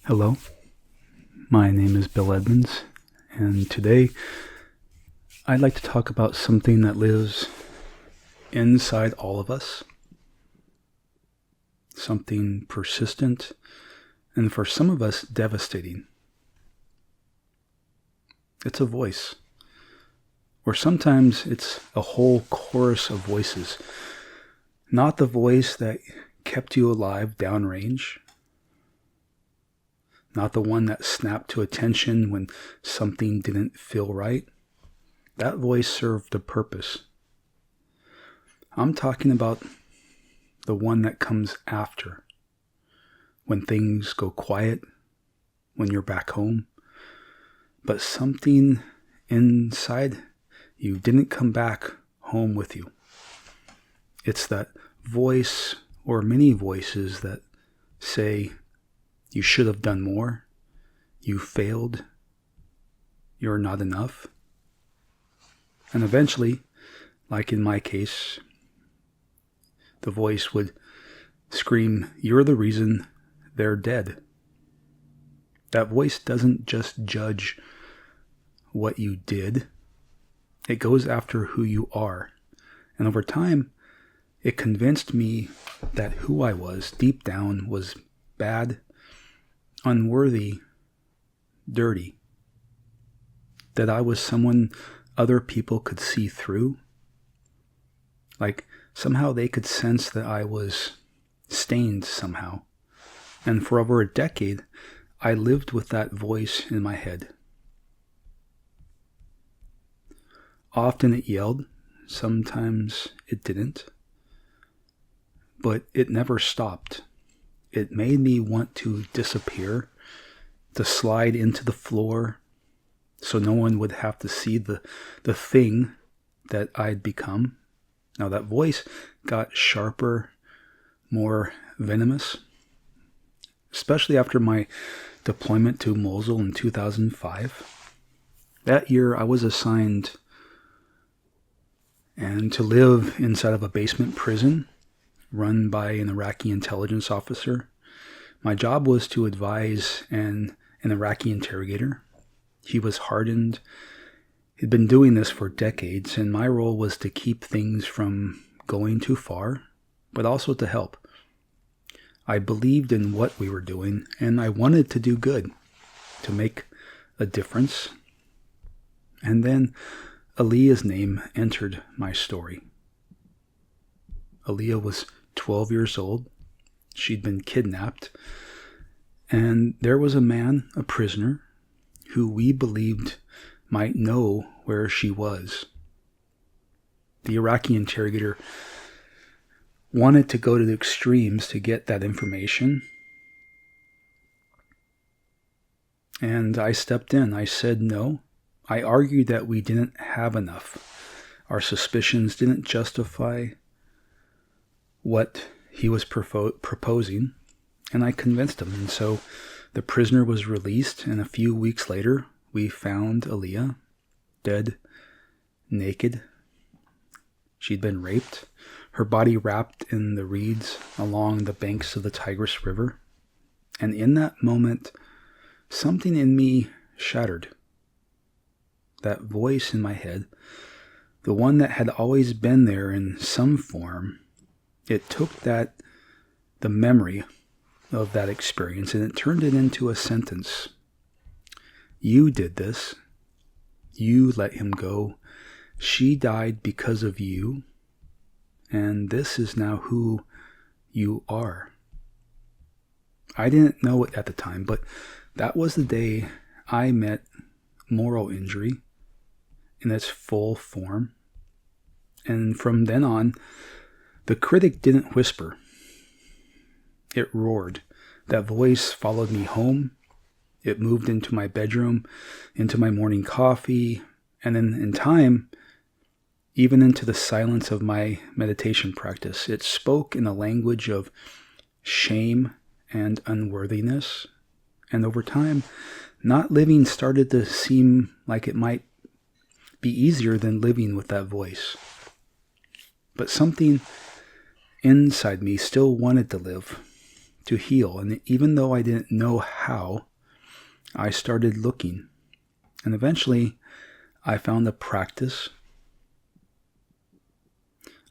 Hello, my name is Bill Edmonds, and today I'd like to talk about something that lives inside all of us, something persistent, and for some of us, devastating. It's a voice, or sometimes it's a whole chorus of voices, not the voice that kept you alive downrange, not the one that snapped to attention when something didn't feel right. That voice served a purpose. I'm talking about the one that comes after, when things go quiet, when you're back home, but something inside you didn't come back home with you. It's that voice, or many voices, that say, you should have done more, you failed, you're not enough. And eventually, like in my case, the voice would scream, you're the reason they're dead. That voice doesn't just judge what you did, it goes after who you are. And over time, it convinced me that who I was deep down was bad, unworthy, dirty. That I was someone other people could see through. Like somehow they could sense that I was stained somehow. And for over a decade, I lived with that voice in my head. Often it yelled, sometimes it didn't. But it never stopped. It made me want to disappear, to slide into the floor, so no one would have to see the thing that I'd become. Now that voice got sharper, more venomous, especially after my deployment to Mosul in 2005. That year I was assigned to live inside of a basement prison run by an Iraqi intelligence officer. My job was to advise an Iraqi interrogator. He was hardened. He'd been doing this for decades, and my role was to keep things from going too far, but also to help. I believed in what we were doing, and I wanted to do good, to make a difference. And then Aaliyah's name entered my story. Aaliyah was 12 years old. She'd been kidnapped. And there was a man, a prisoner, who we believed might know where she was. The Iraqi interrogator wanted to go to the extremes to get that information. And I stepped in. I said no. I argued that we didn't have enough. Our suspicions didn't justify what he was proposing, and I convinced him. And so the prisoner was released, and a few weeks later, we found Aaliyah, dead, naked. She'd been raped, her body wrapped in the reeds along the banks of the Tigris River. And in that moment, something in me shattered. That voice in my head, the one that had always been there in some form, it took the memory of that experience and it turned it into a sentence. You did this. You let him go. She died because of you. And this is now who you are. I didn't know it at the time, but that was the day I met moral injury in its full form. And from then on, the critic didn't whisper. It roared. That voice followed me home. It moved into my bedroom, into my morning coffee, and then in time, even into the silence of my meditation practice. It spoke in a language of shame and unworthiness. And over time, not living started to seem like it might be easier than living with that voice. But something inside me still wanted to live, to heal. And even though I didn't know how, I started looking. And eventually, I found a practice.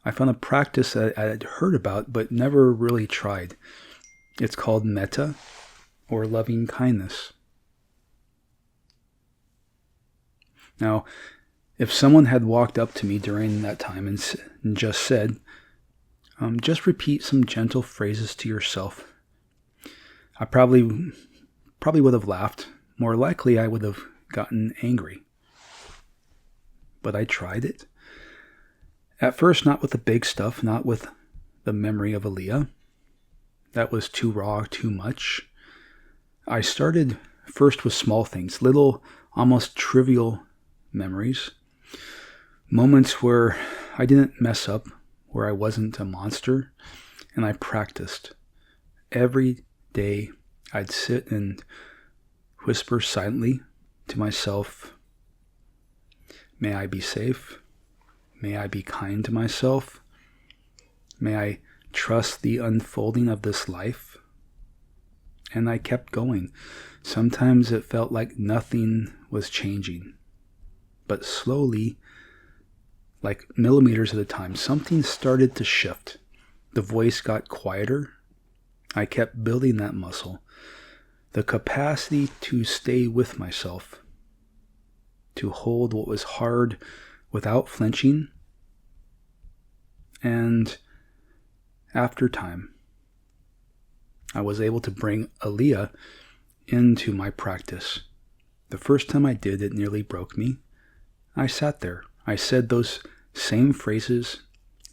That I had heard about but never really tried. It's called metta, or loving kindness. Now, if someone had walked up to me during that time and just said, just repeat some gentle phrases to yourself, I probably would have laughed. More likely, I would have gotten angry. But I tried it. At first, not with the big stuff, not with the memory of Aaliyah. That was too raw, too much. I started first with small things, little, almost trivial memories. Moments where I didn't mess up, where I wasn't a monster, and I practiced. Every day, I'd sit and whisper silently to myself, may I be safe. May I be kind to myself. May I trust the unfolding of this life. And I kept going. Sometimes it felt like nothing was changing. But slowly, like millimeters at a time, something started to shift. The voice got quieter. I kept building that muscle. The capacity to stay with myself. To hold what was hard without flinching. And after time, I was able to bring Aaliyah into my practice. The first time I did, it nearly broke me. I sat there. I said those same phrases,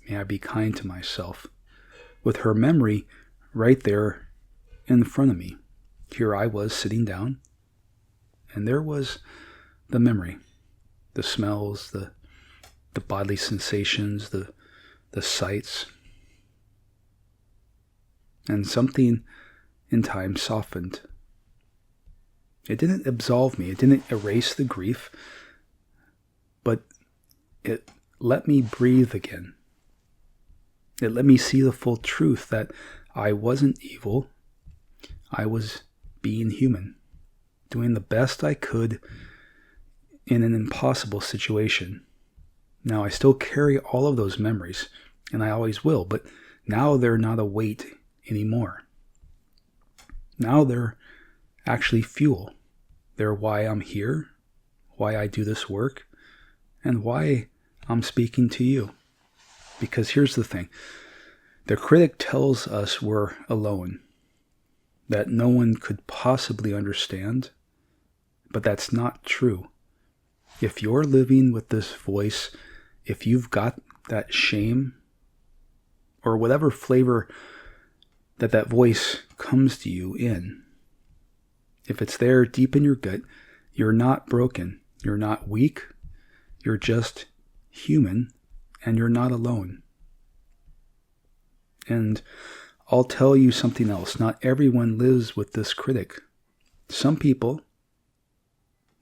may I be kind to myself, with her memory right there in front of me. Here I was sitting down, and there was the memory, the smells, the bodily sensations, the sights. And something in time softened. It didn't absolve me. It didn't erase the grief. But it let me breathe again. It let me see the full truth that I wasn't evil. I was being human, doing the best I could in an impossible situation. Now, I still carry all of those memories, and I always will, but now they're not a weight anymore. Now they're actually fuel. They're why I'm here, why I do this work, and why I'm speaking to you. Because here's the thing. The critic tells us we're alone, that no one could possibly understand, but that's not true. If you're living with this voice, if you've got that shame, or whatever flavor that voice comes to you in, if it's there deep in your gut, you're not broken, you're not weak, you're just human, and you're not alone. And I'll tell you something else. Not everyone lives with this critic. Some people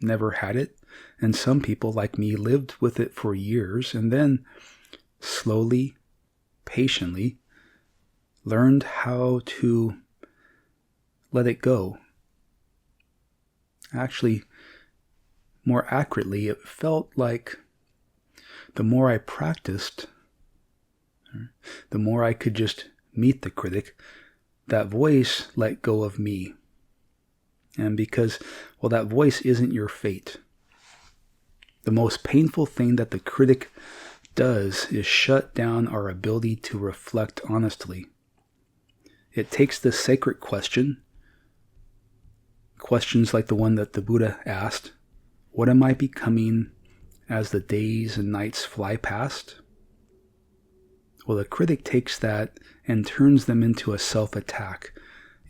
never had it, and some people, like me, lived with it for years, and then slowly, patiently, learned how to let it go. Actually, more accurately, it felt like the more I practiced, the more I could just meet the critic, that voice let go of me. And because, well, that voice isn't your fate. The most painful thing that the critic does is shut down our ability to reflect honestly. It takes the sacred questions like the one that the Buddha asked, what am I becoming as the days and nights fly past? Well, the critic takes that and turns them into a self-attack.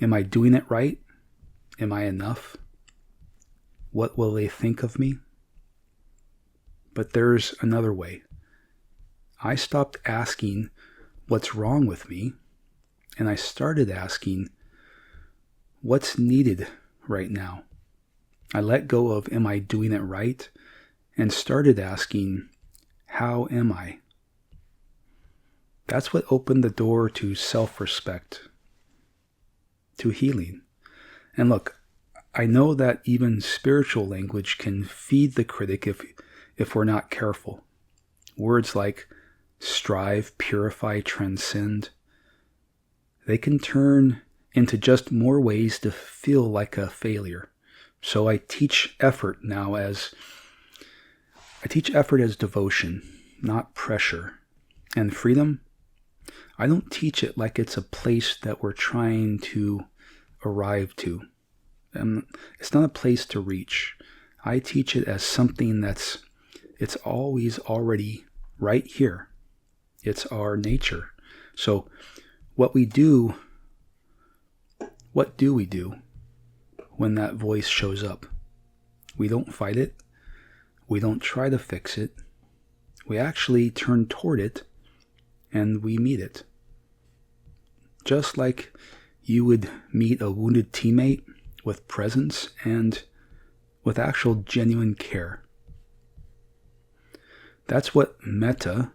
Am I doing it right? Am I enough? What will they think of me? But there's another way. I stopped asking what's wrong with me, and I started asking what's needed right now. I let go of am I doing it right, and started asking how am I? That's what opened the door to self-respect. to healing. And look, I know that even spiritual language can feed the critic if we're not careful. Words like strive, purify, transcend, they can turn into just more ways to feel like a failure. So I teach effort as devotion, not pressure. And freedom, I don't teach it like it's a place that we're trying to arrive to. It's not a place to reach. I teach it as something it's always already right here. It's our nature. So what do we do when that voice shows up? We don't fight it. We don't try to fix it. We actually turn toward it and we meet it. Just like you would meet a wounded teammate with presence and with actual genuine care. That's what metta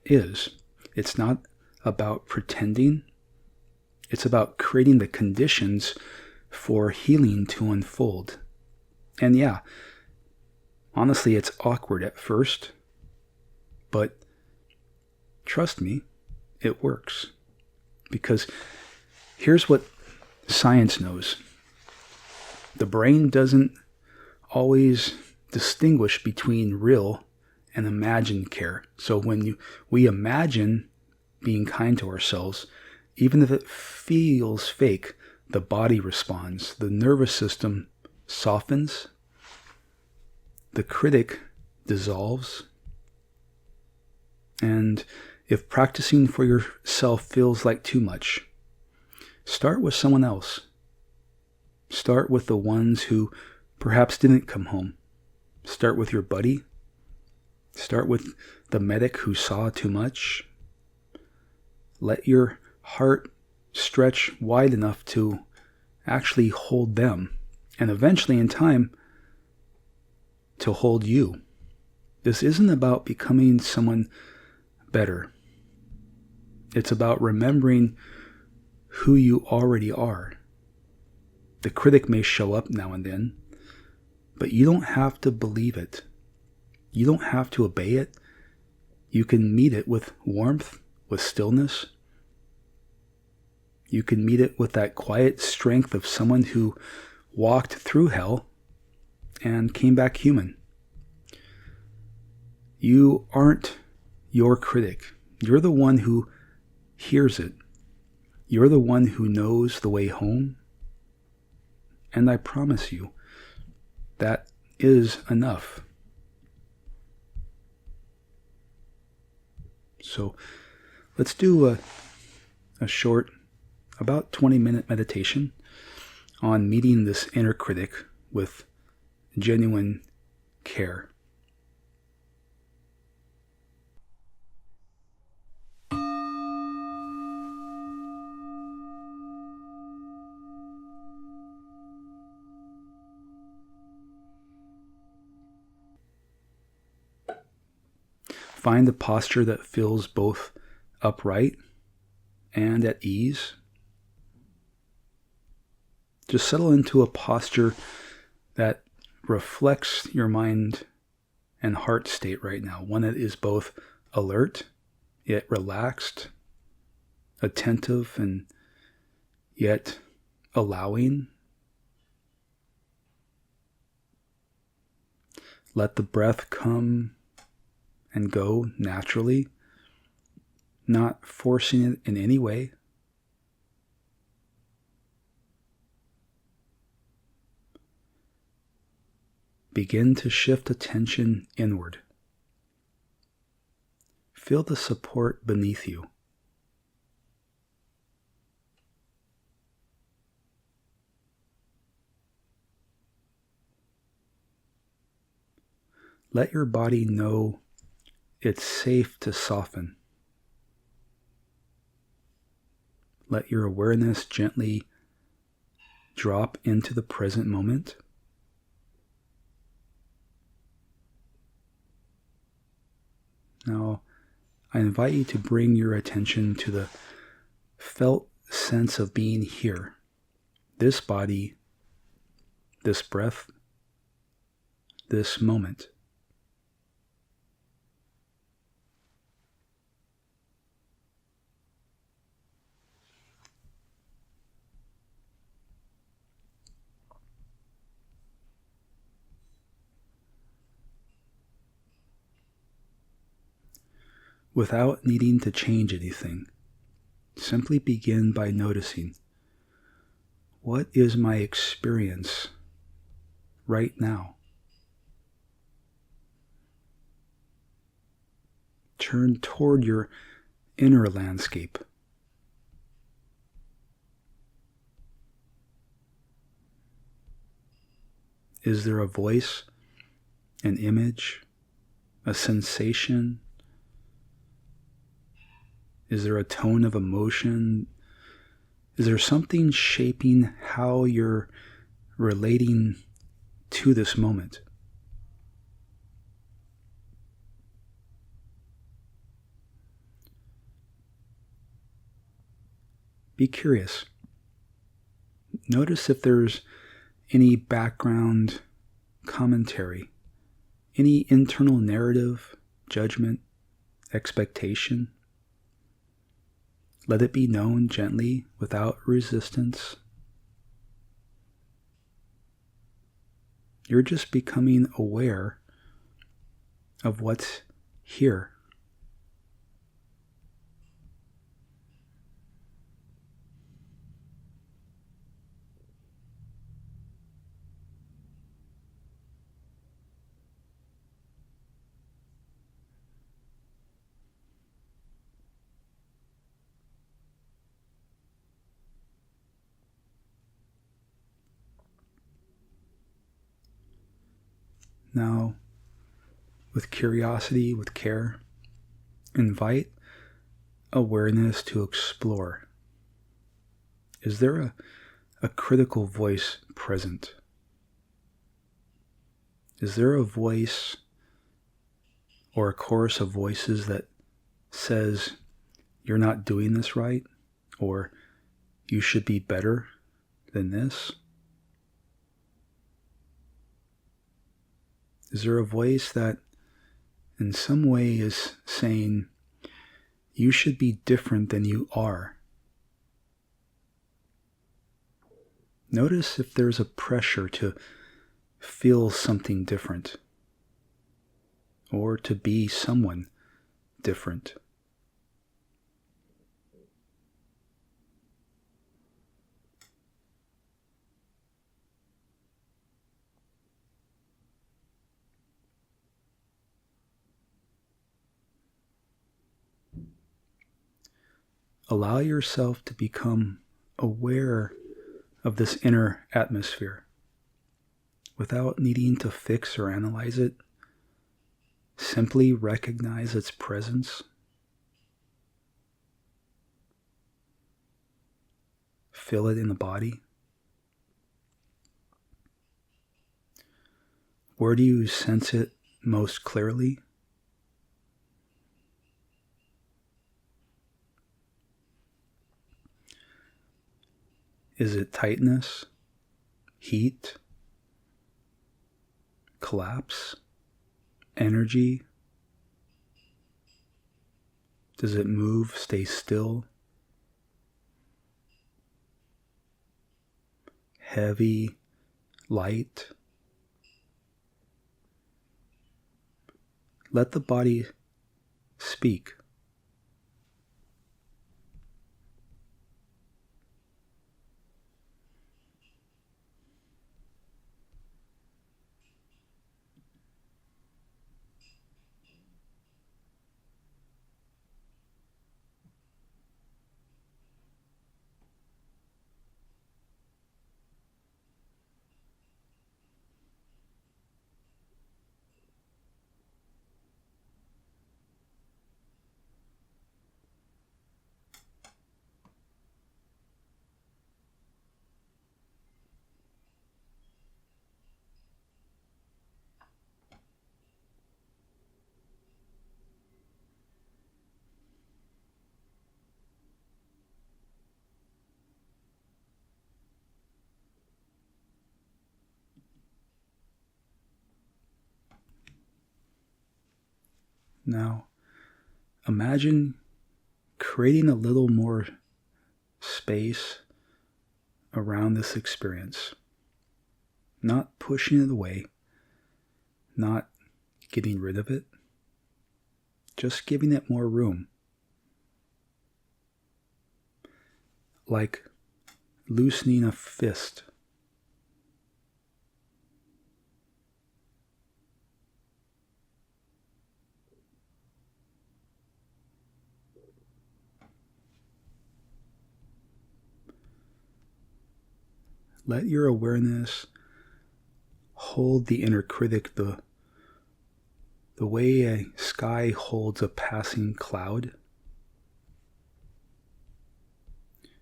is. It's not about pretending. It's about creating the conditions for healing to unfold. And yeah, honestly, it's awkward at first, but trust me, it works. Because here's what science knows. The brain doesn't always distinguish between real and imagined care. So when we imagine being kind to ourselves, even if it feels fake, the body responds. The nervous system softens. The critic dissolves. And if practicing for yourself feels like too much, start with someone else. Start with the ones who perhaps didn't come home. Start with your buddy. Start with the medic who saw too much. Let your heart stretch wide enough to actually hold them, and eventually in time to hold you. This isn't about becoming someone better. It's about remembering who you already are. The critic may show up now and then, but you don't have to believe it. You don't have to obey it. You can meet it with warmth, with stillness. You can meet it with that quiet strength of someone who walked through hell and came back human. You aren't your critic. You're the one who hears it. You're the one who knows the way home. And I promise you, that is enough. So let's do a short, about 20-minute meditation on meeting this inner critic with genuine care. Find a posture that feels both upright and at ease. Just settle into a posture that reflects your mind and heart state right now. One that is both alert, yet relaxed, attentive, and yet allowing. Let the breath come and go naturally, not forcing it in any way. Begin to shift attention inward. Feel the support beneath you. Let your body know it's safe to soften. Let your awareness gently drop into the present moment. Now, I invite you to bring your attention to the felt sense of being here, this body, this breath, this moment. Without needing to change anything, simply begin by noticing, what is my experience right now? Turn toward your inner landscape. Is there a voice, an image, a sensation? Is there a tone of emotion? Is there something shaping how you're relating to this moment? Be curious. Notice if there's any background commentary, any internal narrative, judgment, expectation. Let it be known gently, without resistance. You're just becoming aware of what's here. Now, with curiosity, with care, invite awareness to explore. Is there a critical voice present? Is there a voice or a chorus of voices that says, you're not doing this right, or you should be better than this? Is there a voice that in some way is saying, you should be different than you are? Notice if there's a pressure to feel something different, or to be someone different. Allow yourself to become aware of this inner atmosphere without needing to fix or analyze it. Simply recognize its presence. Feel it in the body. Where do you sense it most clearly? Is it tightness, heat, collapse, energy? Does it move, stay still? Heavy, light? Let the body speak. Now, imagine creating a little more space around this experience, not pushing it away, not getting rid of it, just giving it more room. Like loosening a fist. Let your awareness hold the inner critic the way a sky holds a passing cloud.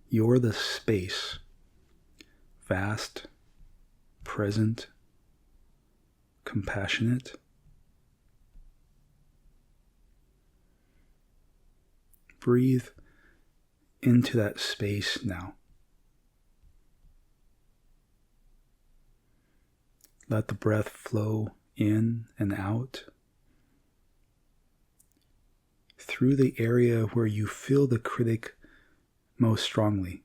You're the space, vast, present, compassionate. Breathe into that space now. Let the breath flow in and out through the area where you feel the critic most strongly.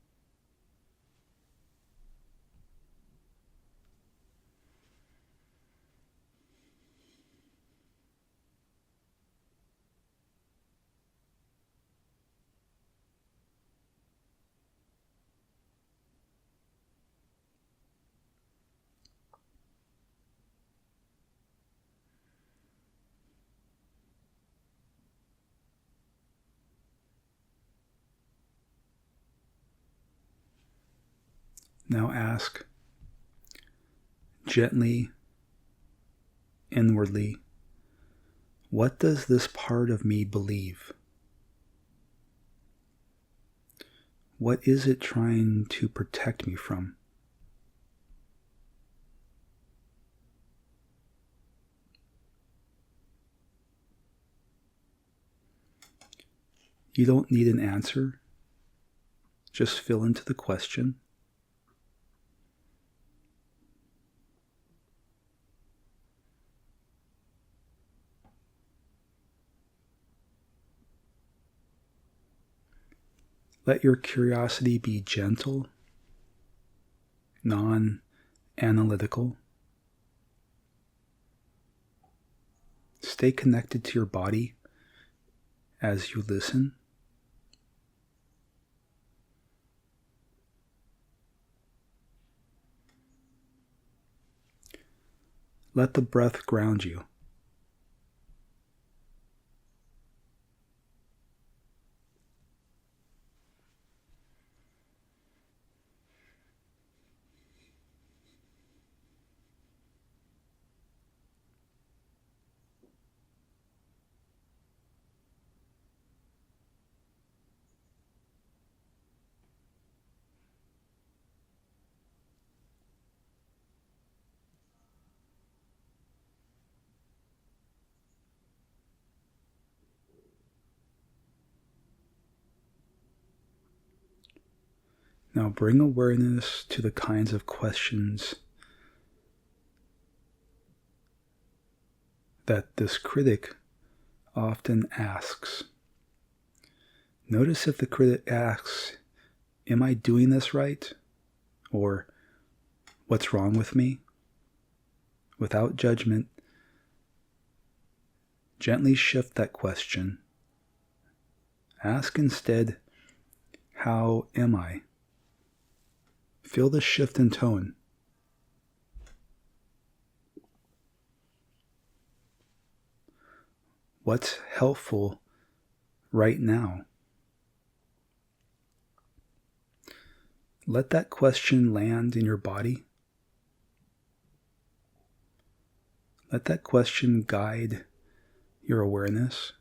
Now ask gently, inwardly, what does this part of me believe? What is it trying to protect me from? You don't need an answer. Just fill into the question. Let your curiosity be gentle, non-analytical. Stay connected to your body as you listen. Let the breath ground you. Now bring awareness to the kinds of questions that this critic often asks. Notice if the critic asks, am I doing this right? Or what's wrong with me? Without judgment, gently shift that question. Ask instead, how am I? Feel the shift in tone. What's helpful right now? Let that question land in your body. Let that question guide your awareness.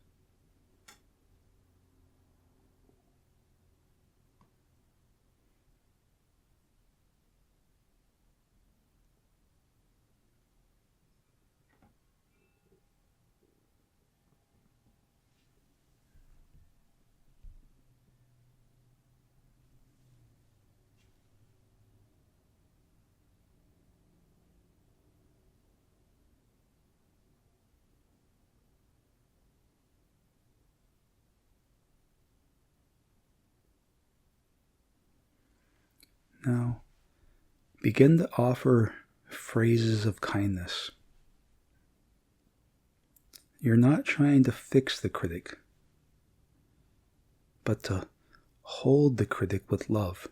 Now, begin to offer phrases of kindness. You're not trying to fix the critic, but to hold the critic with love.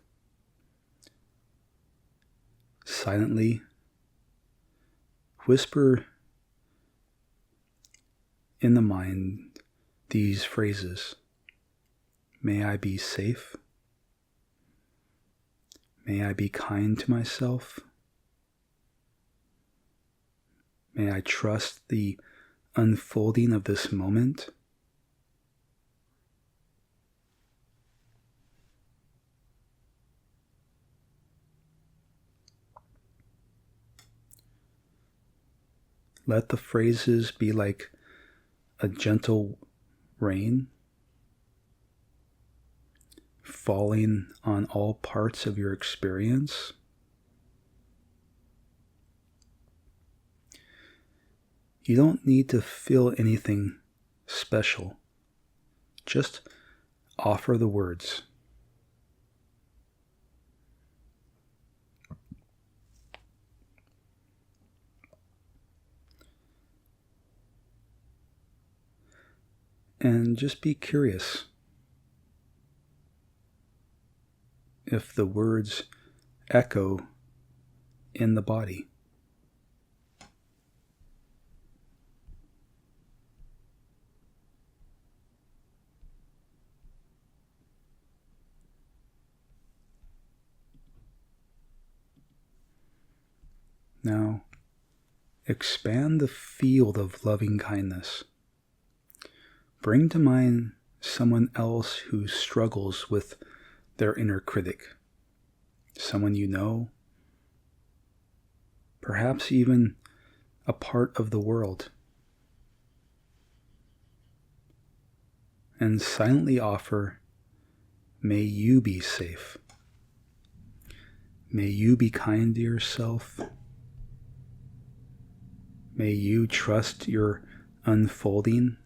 Silently whisper in the mind these phrases. May I be safe. May I be kind to myself. May I trust the unfolding of this moment. Let the phrases be like a gentle rain falling on all parts of your experience. You don't need to feel anything special. Just offer the words. And just be curious if the words echo in the body. Now, expand the field of loving kindness. Bring to mind someone else who struggles with their inner critic. Someone you know, perhaps even a part of the world. And silently offer, may you be safe. May you be kind to yourself. May you trust your unfolding.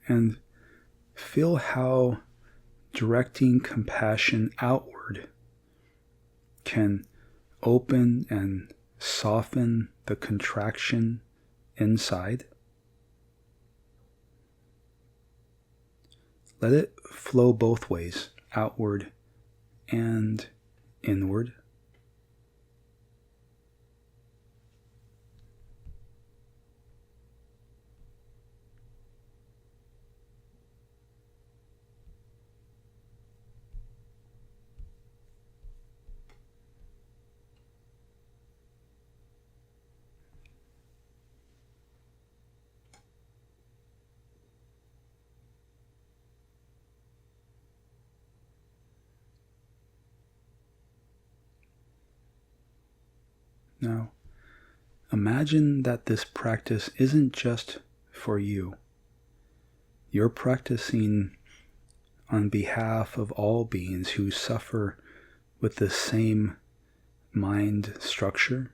And feel how directing compassion outward can open and soften the contraction inside. Let it flow both ways, outward and inward. Now, imagine that this practice isn't just for you. You're practicing on behalf of all beings who suffer with the same mind structure.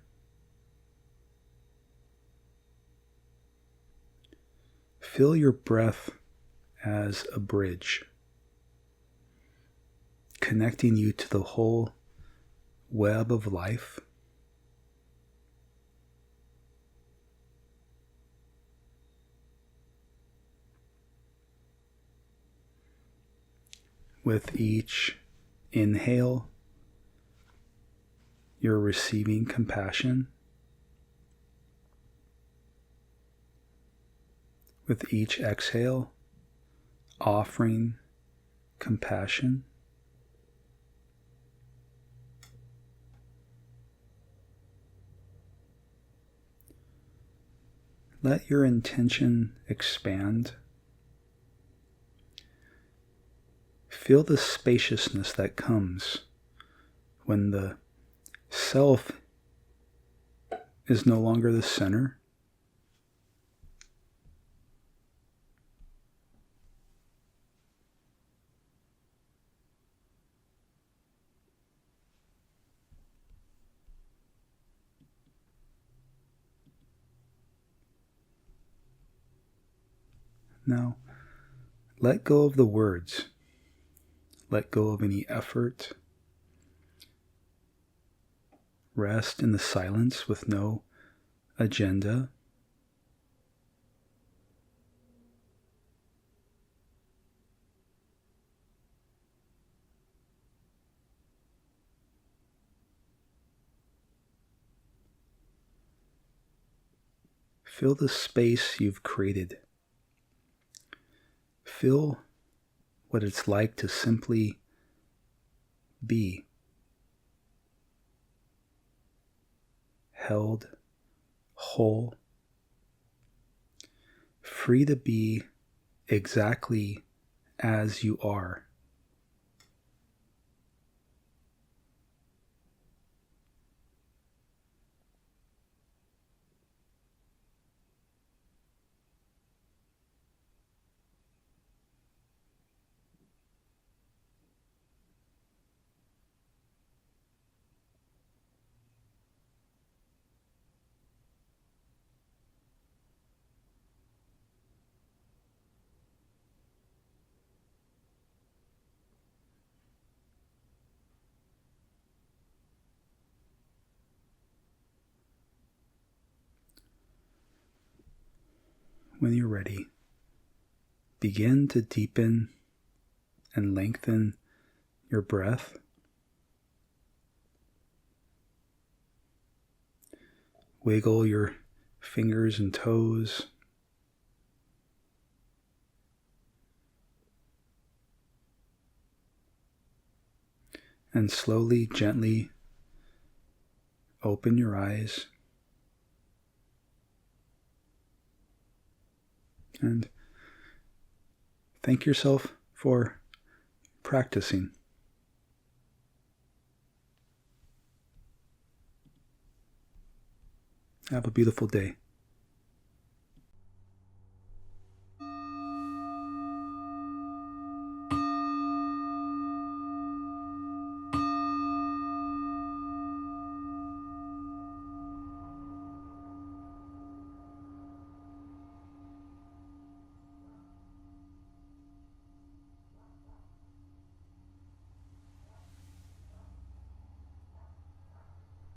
Feel your breath as a bridge, connecting you to the whole web of life. With each inhale, you're receiving compassion. With each exhale, offering compassion. Let your intention expand. Feel the spaciousness that comes when the self is no longer the center. Now, let go of the words. Let go of any effort. Rest in the silence with no agenda. Feel the space you've created. Feel what it's like to simply be. Held, whole, free to be exactly as you are. When you're ready, begin to deepen and lengthen your breath. Wiggle your fingers and toes. And slowly, gently open your eyes. And thank yourself for practicing. Have a beautiful day.